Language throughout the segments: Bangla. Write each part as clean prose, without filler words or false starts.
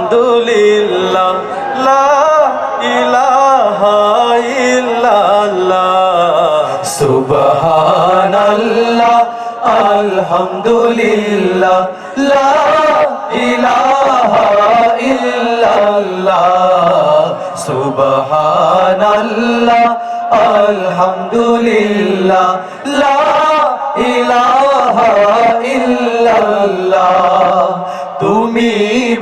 আলহামদুলিল্লাহ লা ইলাহা ইল্লাল্লাহ সুবহানাল্লাহ আলহামদুলিল্লাহ লা ইলাহা ইল্লাল্লাহ সুবহানাল্লাহ আলহামদুলিল্লাহ লা ইলাহা ইল্লাল্লাহ তুমি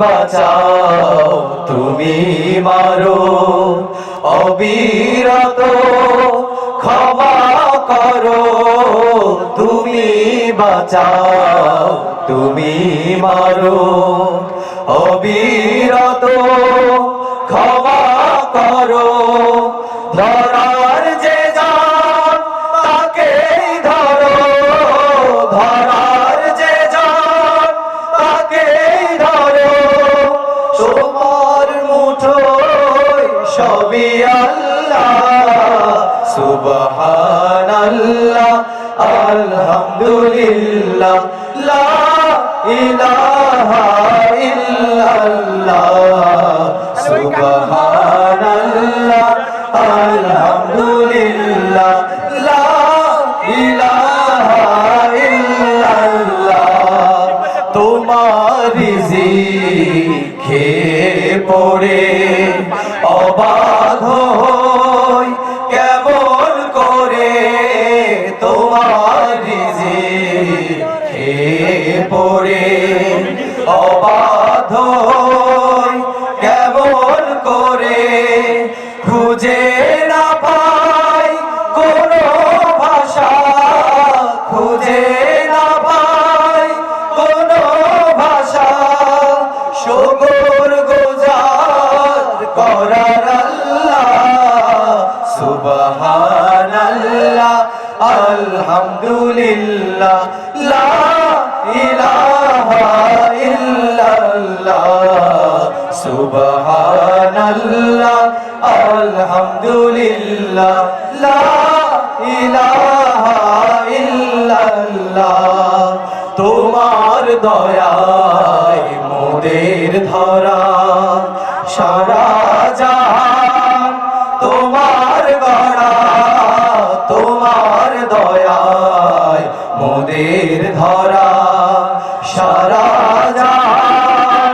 বাঁচাও তুমি মারো অবিরত ক্ষমা করো তুমি বাঁচাও তুমি মারো অবিরত ক্ষমা করো ধরার যে জান তাকেই ধরো ধরার যে জান তাকেই ধরো তোমার মুঠোয় সবই আল্লাহ সুবহানাল্লাহ আলহামদুলিল্লাহ লা ইলাহা ইল্লাল্লাহ সুবহানাল্লাহ আলহামদুলিল্লাহ লা ইলাহা ইল্লাল্লাহ তোমার রিজিক খেয়ে পড়ে অবাধ হই কেমন করে তোমার রিজিক খেয়ে পড়ে অবাধ হই কেমন করে খুঁজে না পাই কোনো ভাষা খুঁজে না পাই কোনো ভাষা শুকর গুজার করার আল্লাহ সুবহানাল্লাহ আলহামদুলিল্লাহ লা ইলাহা ইল্লাল্লাহ সুবহানাল্লাহ আলহামদুলিল্লাহ লা ইলাহা ইল্লাল্লাহ তোমার দয়ায় মোদের ধরা সারা জাহান তোমার গড়া তোমার দয়ায় মোদের ধরা সারা জাহান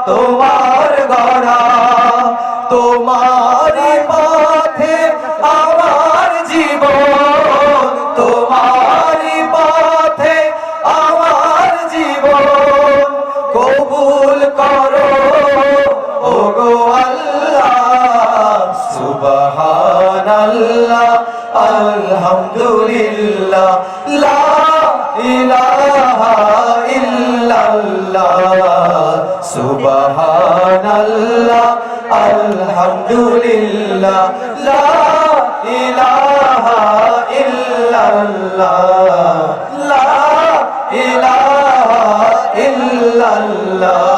তোমার গড়া তোমার পথে আমার জীবন তোমার পথে আমার জীবন কবুল করো ওগো আল্লাহ সুবহানাল্লাহ আলহামদুলিল্লাহ লা ইলাহা ইল্লাল্লাহ সুবহানাল্লাহ আলহামদুলিল্লাহ লা ইলাহা ইল্লাল্লাহ লা ইলাহা ইল্লাল্লাহ